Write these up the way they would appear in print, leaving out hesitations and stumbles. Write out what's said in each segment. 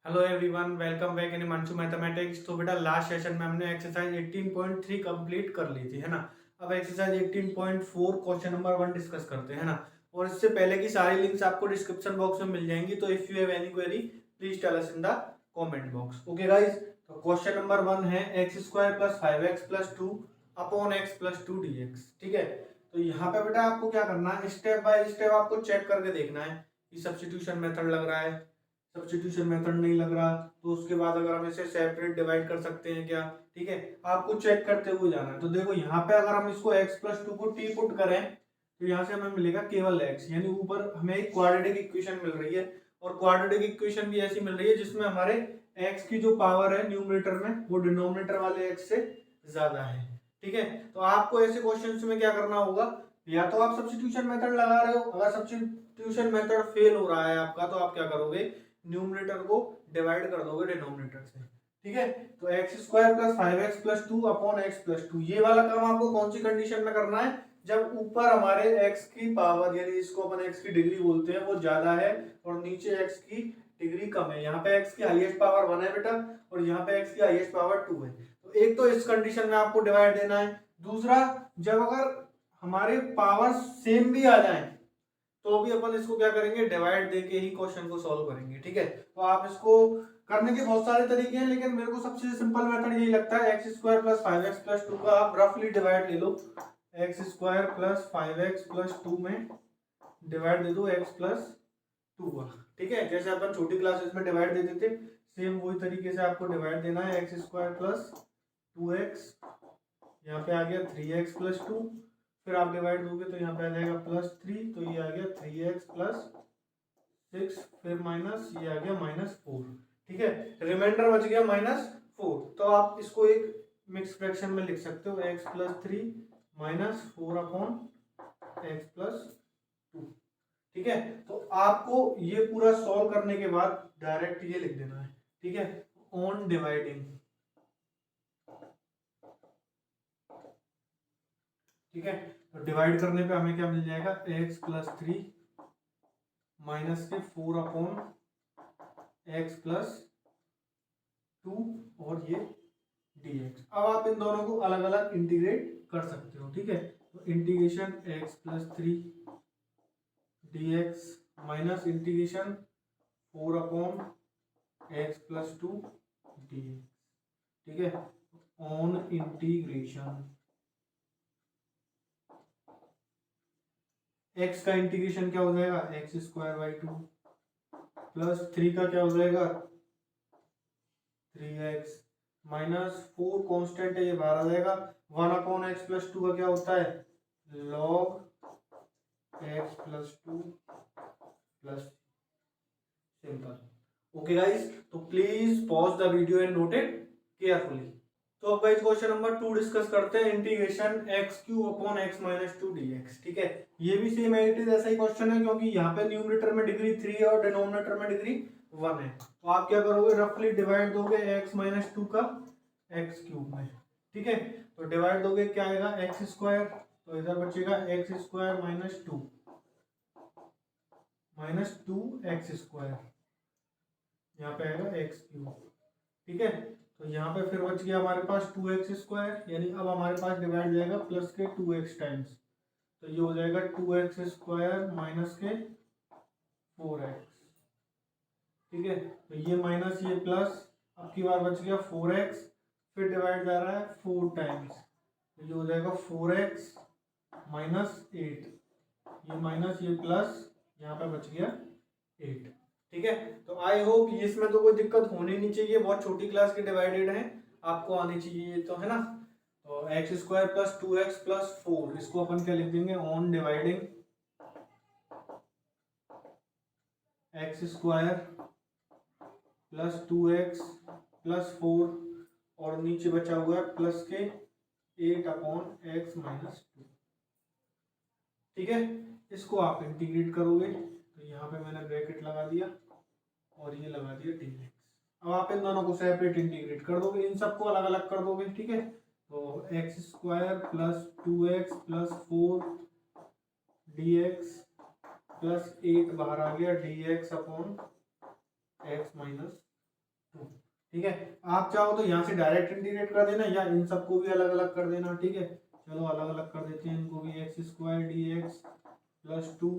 Hello everyone, welcome back in Himanshu mathematics. तो बेटा last session में हमने एक्सरसाइज 18.3 कंप्लीट कर ली थी, है ना। अब एक्सरसाइज 18.4 क्वेश्चन नंबर 1 डिस्कस करते हैं, है ना। और इससे पहले की सारी लिंक्स आपको डिस्क्रिप्शन बॉक्स में मिल जाएंगी, तो if you have any query please tell us in the comment box. Okay guys, तो क्वेश्चन नंबर 1 है x square plus 5x plus 2 upon x plus 2 dx। ठीक है, तो यहाँ पे बेटा आपको क्या करना है, स्टेप बाय स्टेप आपको चेक करके देखना है कि सब्स्टिट्यूशन मेथड लग रहा है, सब्स्टिट्यूशन मेथड नहीं लग रहा, तो उसके बाद अगर हम इसे सेपरेट डिवाइड कर सकते हैं क्या। ठीक है, आपको चेक करते हुए जाना है। तो देखो यहाँ पे अगर हम इसको x प्लस 2 को t पुट करें तो यहाँ से हमें मिलेगा केवल x, यानी ऊपर हमें एक क्वाड्रेटिक इक्वेशन मिल रही है। और क्वाड्रेटिक इक्वेशन भी ऐसी मिल रही है जिसमें हमारे x की जो पावर है न्यूमरेटर में वो डिनोमिनेटर वाले x से ज्यादा है। ठीक है, तो आपको ऐसे क्वेश्चंस में क्या करना होगा, या तो आप सब्स्टिट्यूशन मेथड लगा रहे हो, अगर सब्स्टिट्यूशन मेथड फेल हो रहा है आपका तो आप क्या करोगे, न्यूमरेटर को डिवाइड कर दोगे डिनोमिनेटर से। ठीक है, तो x square plus 5x plus 2 upon x plus 2, ये वाला काम आपको कौन सी कंडीशन में करना है, जब ऊपर हमारे x की पावर यानी इसको अपन x की डिग्री बोलते हैं वो ज्यादा है और नीचे x की डिग्री कम है। यहाँ पे x की हाईएस्ट पावर 1 है बेटा और यहाँ पे x की हाईएस्ट पावर 2 है। तो एक तो इस कंडीशन में आपको डिवाइड देना है। दूसरा, जब अगर हमारे पावर सेम भी आ जाए तो भी अपन इसको क्या करेंगे, डिवाइड देके ही क्वेश्चन को सॉल्व करेंगे। ठीक है, तो आप इसको करने के बहुत सारे तरीके हैं, लेकिन मेरे को सबसे सिंपल मेथड यही लगता है, x square plus 5x plus 2 का आप रफली डिवाइड ले लो, x square plus 5x plus 2 में डिवाइड दे दो एक्स प्लस 2 का। ठीक है, जैसे अपन छोटी क्लासेस में डिवाइड दे देते सेम वही तरीके से आपको डिवाइड देना है, एक्स स्क्वायर प्लस 2x, यहाँ पे आ गया 3x प्लस 2, फिर आप डिवाइड दोगे तो यहाँ पे आ जाएगा प्लस 3, तो ये आ गया 3x प्लस 6, फिर माइनस ये आ गया माइनस 4। ठीक है, रिमाइंडर बच गया माइनस 4। तो आप इसको एक मिक्स फ्रैक्शन में लिख सकते हो, x plus 3 minus 4 upon x plus 2। ठीक है, तो आपको ये पूरा सॉल्व करने के बाद डायरेक्ट ये लिख देना है। ठीक है, ऑन डिवाइडिंग। ठीक है, तो डिवाइड करने पे हमें क्या मिल जाएगा, x प्लस 3 माइनस के 4 अपॉन एक्स प्लस 2 और ये dx। अब आप इन दोनों को अलग अलग इंटीग्रेट कर सकते हो। ठीक है, तो integration x plus 3 dx minus integration 4 upon x plus 2 dx। ठीक है, ऑन इंटीग्रेशन x का इंटीग्रेशन क्या हो जाएगा, एक्स स्क्वायर बाई 2 प्लस 3 का क्या हो जाएगा 3x माइनस 4 कॉन्स्टेंट है ये बाहर आ जाएगा, 1 अपॉन एक्स प्लस 2 का क्या होता है लॉग एक्स प्लस 2 प्लस, सिंपल। ओके गाइस, तो please pause the video and note it carefully. तो अब गाइस क्वेश्चन नंबर 2 डिस्कस करते हैं, integration x cube upon x minus 2 dx। ठीक है, ये भी सेम एट इज ऐसा ही क्वेश्चन है, क्योंकि यहाँ पे न्यूमरेटर में डिग्री 3 है और डिनोमिनेटर में डिग्री 1 है। तो आप क्या करोगे, रफली डिवाइड दोगे एक्स माइनस 2 का एक्स क्यूब में। ठीक है, तो डिवाइड दोगे क्या आएगा एक्स स्क्वायर, तो इधर बचेगा x square minus 2 x square, यहाँ पे आएगा एक्स क्यूब। ठीक है, तो यहाँ पे फिर बच गया हमारे पास 2x स्क्वायर, यानी अब हमारे पास डिवाइड जाएगा प्लस के 2x टाइम्स, तो ये हो जाएगा 2x स्क्वायर माइनस के 4x। ठीक है, तो ये माइनस ये प्लस, अब की बार बच गया 4x, फिर डिवाइड जा रहा है 4 टाइम्स, तो ये हो जाएगा 4x माइनस 8, ये माइनस ये प्लस, यहाँ पे बच गया 8। ठीक है, तो आई होप इसमें तो कोई दिक्कत होनी नहीं चाहिए, बहुत छोटी क्लास के डिवाइडेड है, आपको आनी चाहिए तो, है ना। तो x square plus 2x plus 4, इसको अपन क्या लिख देंगे, on dividing x square plus 2x plus 4 और नीचे बचा हुआ है प्लस के 8 अपॉन एक्स माइनस 2। ठीक है, इसको आप इंटीग्रेट करोगे, तो यहाँ पे मैंने ब्रैकेट लगा दिया और ये लगा दिया dx। अब आप इन दोनों को सेपरेट इंटीग्रेट कर दोगे, इन सबको अलग अलग कर दोगे। ठीक है, तो x square plus 2x plus 4 dx plus 8 बाहर आ गया dx अपॉन एक्स माइनस ठीक है। आप चाहो तो यहाँ से डायरेक्ट इंटीग्रेट कर देना या इन सबको भी अलग अलग कर देना। ठीक है, चलो अलग अलग कर देते हैं इनको भी। X square D x plus 2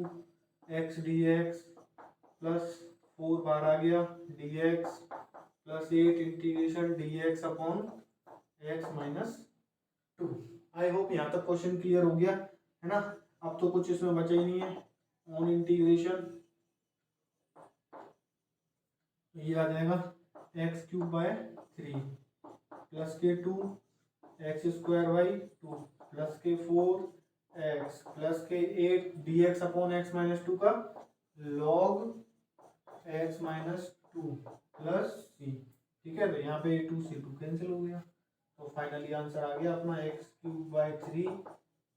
x D x plus 4 बाहर आ गया D x plus 8 integration D x upon x minus 2। I hope यहाँ तक क्वेश्चन क्लियर हो गया है ना। अब तो कुछ इसमें बचा ही नहीं है। ऑन इंटीग्रेशन ये आ जाएगा एक्स क्यूब बाय 3 प्लस के 2 एक्स स्क्वायर बाई 2 प्लस के 4 एक्स प्लस के 8 D x upon x minus 2 का लॉग एक्स माइनस 2 प्लस सी। ठीक है, तो यहाँ पे 2 से 2 कैंसिल हो गया, तो फाइनली आंसर आ गया अपना एक्स क्यूब बाय 3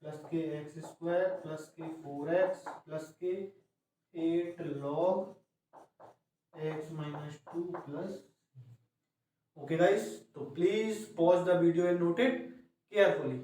प्लस के एक्स स्क्वायर प्लस के 4x प्लस के 8 log x minus 2 plus. Okay guys, तो please pause the video and note it carefully.